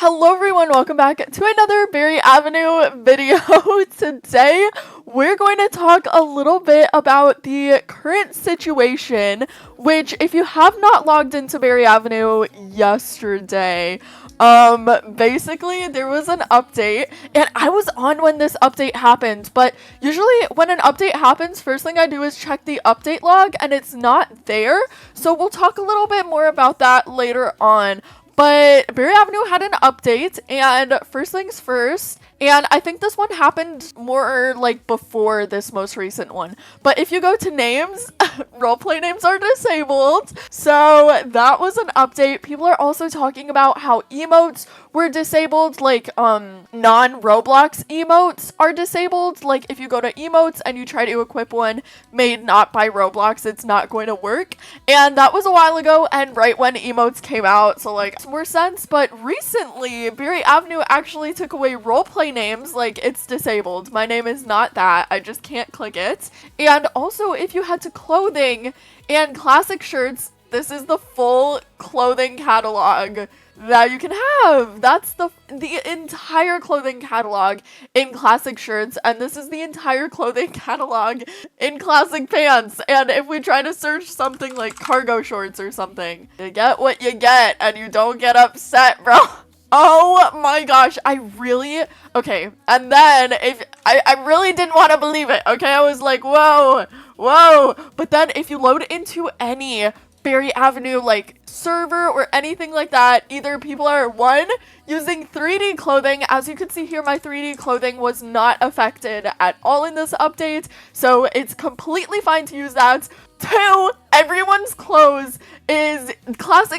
Hello everyone, welcome back to another Berry Avenue video. Today, we're going to talk a little bit about the current situation, which if you have not logged into Berry Avenue yesterday, basically there was an update, and I was on when this update happened, but usually when an update happens, first thing I do is check the update log, and it's not there, so we'll talk a little bit more about that later on. But Berry Avenue had an update, and first things first, and I think this one happened more like before this most recent one. But if you go to names, roleplay names are disabled. So that was an update. People are also talking about how emotes were disabled, like non-Roblox emotes are disabled. Like if you go to emotes and you try to equip one made not by Roblox, it's not going to work. And that was a while ago and right when emotes came out, so like more sense. But recently, Berry Avenue actually took away roleplay names, like it's disabled. My name is not that. I just can't click it. And also, if you head to clothing and classic shirts, this is the full clothing catalog that you can have. That's the entire clothing catalog in classic shirts, and this is the entire clothing catalog in classic pants. And if we try to search something like cargo shorts or something, you get what you get and you don't get upset, bro. Oh my gosh, okay, and then if I really didn't want to believe it, okay, I was like, whoa, but then if you load into any Berry Avenue like server or anything like that, either people are using 3D clothing. As you can see here, my 3D clothing was not affected at all in this update, so it's completely fine to use that. 2, everyone's classic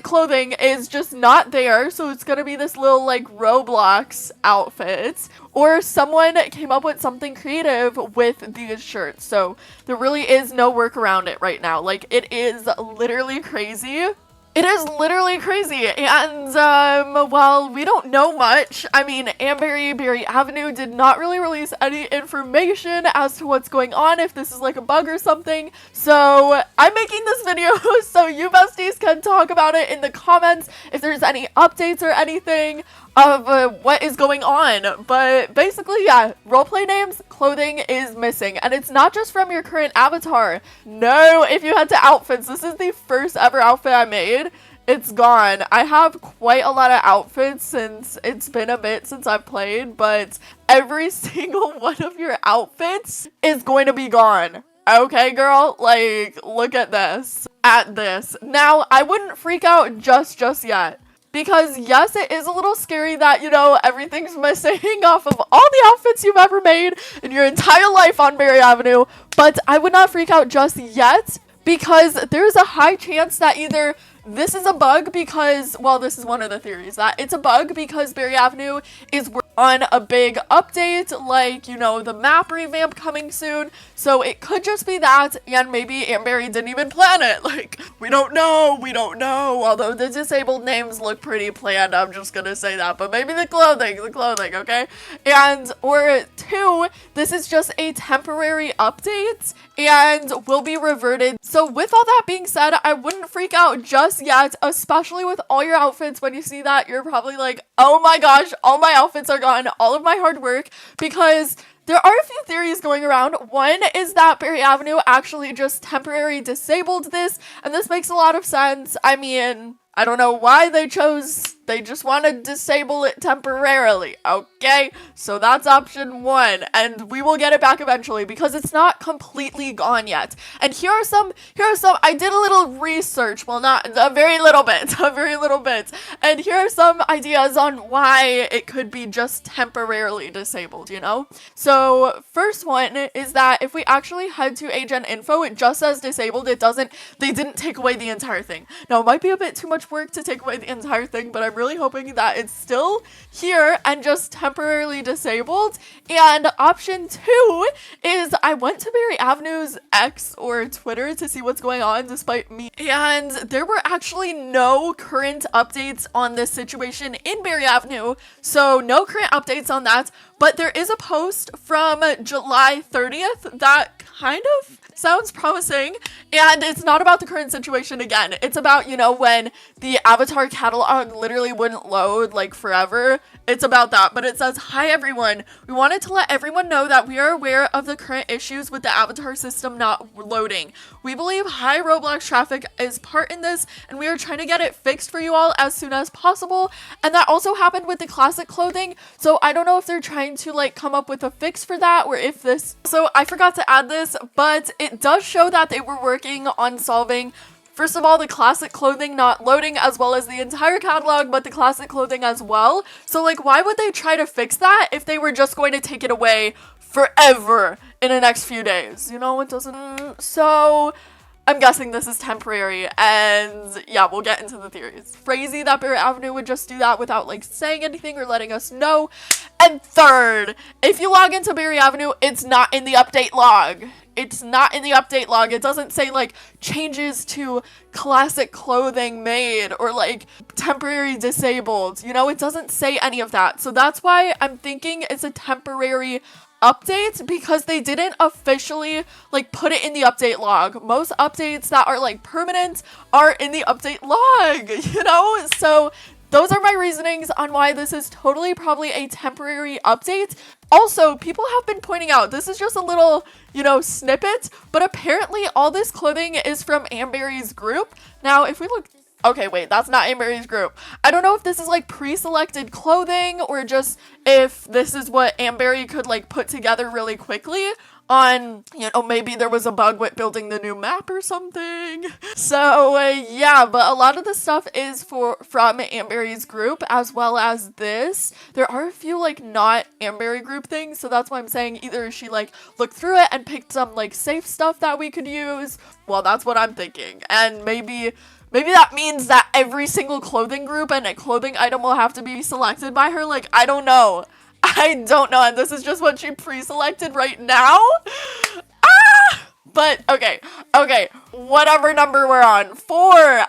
clothing is just not there, so it's gonna be this little like Roblox outfit, or someone came up with something creative with these shirts, so there really is no work around it right now. Like, it is literally crazy. It is literally crazy, and while we don't know much, I mean, Berry Avenue did not really release any information as to what's going on, if this is like a bug or something, so I'm making this video so you besties can talk about it in the comments if there's any updates or anything of what is going on. But basically, yeah, roleplay names, clothing is missing, and it's not just from your current avatar. No, if you head to outfits, this is the first ever outfit I made. It's gone. I have quite a lot of outfits since it's been a bit since I've played, but every single one of your outfits is going to be gone. Okay, girl, like, look at this. Now, I wouldn't freak out just yet. Because yes, it is a little scary that, you know, everything's missing off of all the outfits you've ever made in your entire life on Berry Avenue, but I would not freak out just yet, because there's a high chance that either this is a bug because, well, this is one of the theories, that it's a bug because Berry Avenue is working on a big update, like, you know, the map revamp coming soon, so it could just be that, and maybe Berry didn't even plan it. Like, we don't know, although the disabled names look pretty planned, I'm just gonna say that, but maybe the clothing, okay? And, or 2, this is just a temporary update, and will be reverted. So with all that being said, I wouldn't freak out just yet, especially with all your outfits. When you see that, you're probably like, oh my gosh, all my outfits are gone, all of my hard work, because there are a few theories going around. One is that Berry Avenue actually just temporarily disabled this, and this makes a lot of sense. I mean, I don't know why they just want to disable it temporarily, okay? So that's option 1, and we will get it back eventually because it's not completely gone yet. And here are some, I did a little research, well, not a very little bit, and here are some ideas on why it could be just temporarily disabled, you know? So first one is that if we actually head to Agent Info, it just says disabled, they didn't take away the entire thing. Now, it might be a bit too much work to take away the entire thing, but I'm really hoping that it's still here and just temporarily disabled. And option 2 is I went to Berry Avenue's X or Twitter to see what's going on despite me, and there were actually no current updates on this situation in Berry Avenue, so no current updates on that. But there is a post from July 30th that kind of sounds promising. And it's not about the current situation again. It's about, you know, when the avatar catalog literally wouldn't load like forever. It's about that. But it says, "Hi everyone. We wanted to let everyone know that we are aware of the current issues with the avatar system not loading. We believe high Roblox traffic is part in this, and we are trying to get it fixed for you all as soon as possible." And that also happened with the classic clothing. So I don't know if they're trying to like come up with a fix for that, or if this, so I forgot to add this, but it does show that they were working on solving, first of all, the classic clothing not loading, as well as the entire catalog, but the classic clothing as well. So like, why would they try to fix that if they were just going to take it away forever in the next few days? You know, it doesn't. So I'm guessing this is temporary, and yeah, we'll get into the theories. Crazy that Barrett Avenue would just do that without like saying anything or letting us know. And third, if you log into Barry Avenue, it's not in the update log. It's not in the update log. It doesn't say like changes to classic clothing made or like temporary disabled. You know, it doesn't say any of that. So that's why I'm thinking it's a temporary update, because they didn't officially like put it in the update log. Most updates that are like permanent are in the update log, you know? So those are my reasonings on why this is totally probably a temporary update. Also, people have been pointing out, this is just a little, you know, snippet, but apparently all this clothing is from Amberry's group. Now, if we look, okay, wait, that's not Amberry's group. I don't know if this is like pre-selected clothing, or just if this is what Amberry could like put together really quickly on, you know, maybe there was a bug with building the new map or something. So yeah, but a lot of the stuff is from Amberry's group, as well as this. There are a few like not Amberry group things, so that's why I'm saying either she like looked through it and picked some like safe stuff that we could use. Well, that's what I'm thinking. And maybe that means that every single clothing group and a clothing item will have to be selected by her. Like, I don't know. And this is just what she pre-selected right now. But okay, whatever number we're on, 4,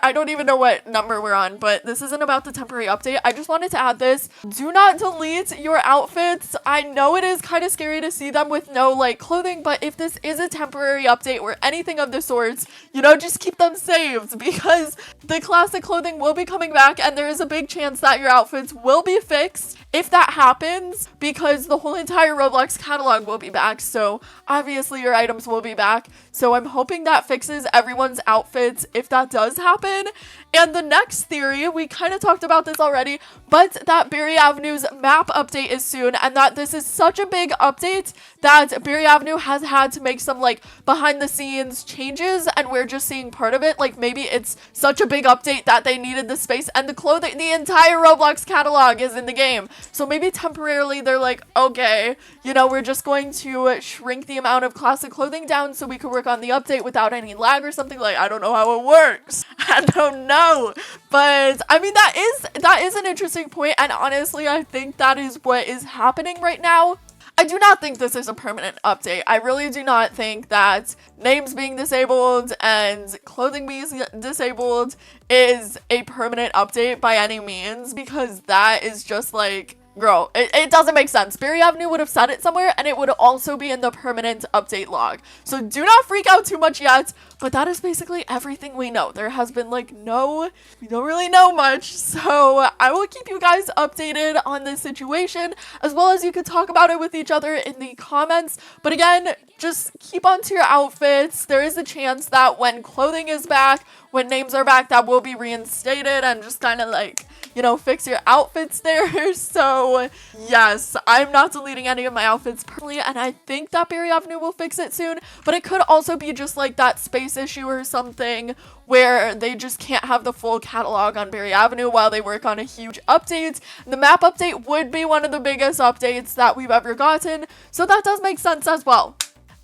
I don't even know what number we're on, but this isn't about the temporary update. I just wanted to add this. Do not delete your outfits. I know it is kind of scary to see them with no like clothing, but if this is a temporary update or anything of the sorts, you know, just keep them saved, because the classic clothing will be coming back, and there is a big chance that your outfits will be fixed if that happens, because the whole entire Roblox catalog will be back. So obviously your items will be back. So I'm hoping that fixes everyone's outfits if that does happen. And the next theory, we kind of talked about this already, but that Berry Avenue's map update is soon, and that this is such a big update that Berry Avenue has had to make some like behind the scenes changes, and we're just seeing part of it. Like maybe it's such a big update that they needed the space, and the clothing, the entire Roblox catalog is in the game. So maybe temporarily they're like, okay, you know, we're just going to shrink the amount of classic clothing down so we can work on the update without any lag or something. Like, I don't know how it works. I don't know. But I mean, that is an interesting point, and honestly, I think that is what is happening right now. I do not think this is a permanent update. I really do not think that names being disabled and clothing being disabled is a permanent update by any means, because that is just like, girl, it doesn't make sense. Berry Avenue would have said it somewhere, and it would also be in the permanent update log. So do not freak out too much yet, but that is basically everything we know. There has been like we don't really know much. So I will keep you guys updated on this situation, as well as you could talk about it with each other in the comments. But again, just keep on to your outfits. There is a chance that when clothing is back, when names are back, that will be reinstated, and just kind of like, you know, fix your outfits there. So yes, I'm not deleting any of my outfits personally, and I think that Berry Avenue will fix it soon, but it could also be just like that space issue or something where they just can't have the full catalog on Berry Avenue while they work on a huge update. The map update would be one of the biggest updates that we've ever gotten, so that does make sense as well.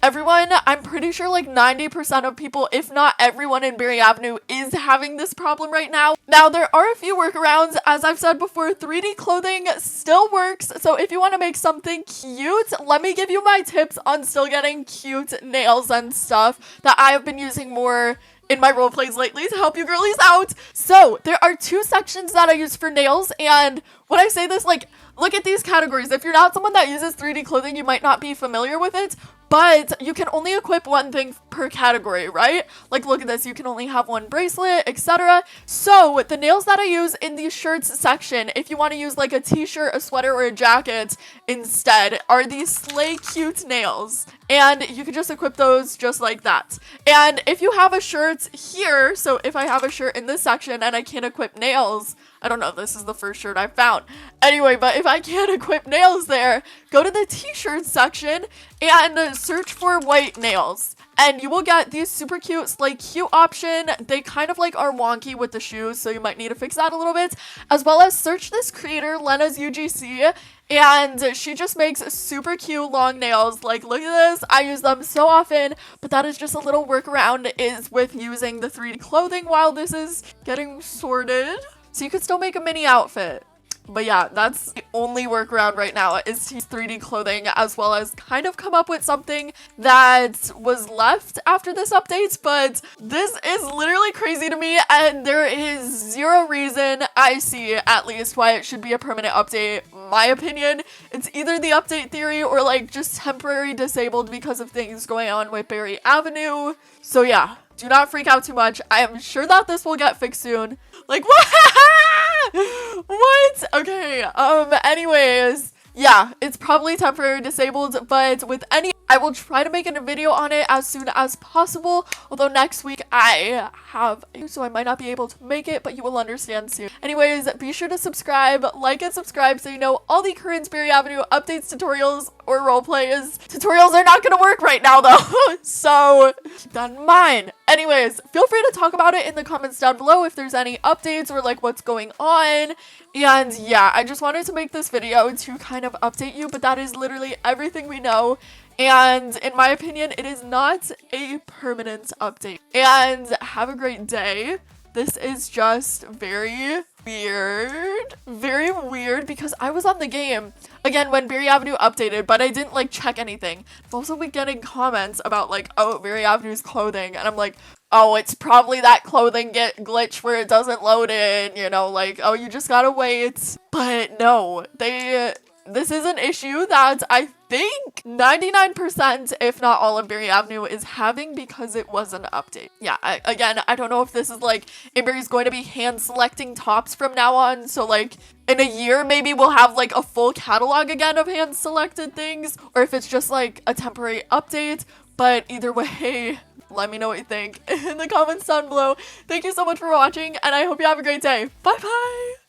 Everyone, I'm pretty sure like 90% of people, if not everyone in Berry Avenue, is having this problem right now. Now, there are a few workarounds. As I've said before, 3D clothing still works. So if you want to make something cute, let me give you my tips on still getting cute nails and stuff that I have been using more in my roleplays lately to help you girlies out. So there are 2 sections that I use for nails, and when I say this, like, look at these categories. If you're not someone that uses 3D clothing, you might not be familiar with it, but you can only equip one thing per category, right? Like, look at this. You can only have one bracelet, etc. So the nails that I use in the shirts section, if you want to use like a t-shirt, a sweater, or a jacket instead, are these Slay Cute nails. And you can just equip those just like that. And if you have a shirt here, so if I have a shirt in this section and I can't equip nails, I don't know if this is the first shirt I found. Anyway, but if I can't equip nails there, go to the t-shirt section and search for white nails. And you will get these super cute Slay Cute option. They kind of like are wonky with the shoes, so you might need to fix that a little bit. As well as search this creator, Lena's UGC. And she just makes super cute long nails. Like, look at this. I use them so often, but that is just a little workaround is with using the 3D clothing while this is getting sorted. So you could still make a mini outfit. But yeah, that's the only workaround right now is to use 3D clothing, as well as kind of come up with something that was left after this update. But this is literally crazy to me, and there is zero reason I see, at least, why it should be a permanent update. My opinion, it's either the update theory or like just temporary disabled because of things going on with Berry Avenue. So yeah, do not freak out too much. I am sure that this will get fixed soon. Like, what? What? Okay, anyways, yeah, it's probably temporary disabled, but with any, I will try to make a video on it as soon as possible, although next week I have, so I might not be able to make it, but you will understand soon. Anyways, be sure to subscribe, like and subscribe so you know all the current Berry Avenue updates, tutorials, or roleplays. Tutorials are not gonna work right now though, so keep that in mind. Anyways, feel free to talk about it in the comments down below if there's any updates or like what's going on. And yeah, I just wanted to make this video to kind of update you, but that is literally everything we know. And in my opinion, it is not a permanent update. And have a great day. This is just very weird because I was on the game again when Berry Avenue updated, but I didn't like check anything. I've also been getting comments about like, oh, Berry Avenue's clothing, and I'm like, oh, it's probably that clothing glitch where it doesn't load in, you know, like, oh, you just gotta wait. But no, this is an issue that I think 99%, if not all of Berry Avenue is having because it was an update. Yeah, again, I don't know if this is like, Berry's going to be hand selecting tops from now on. So like in a year, maybe we'll have like a full catalog again of hand selected things, or if it's just like a temporary update. But either way, let me know what you think in the comments down below. Thank you so much for watching, and I hope you have a great day. Bye bye.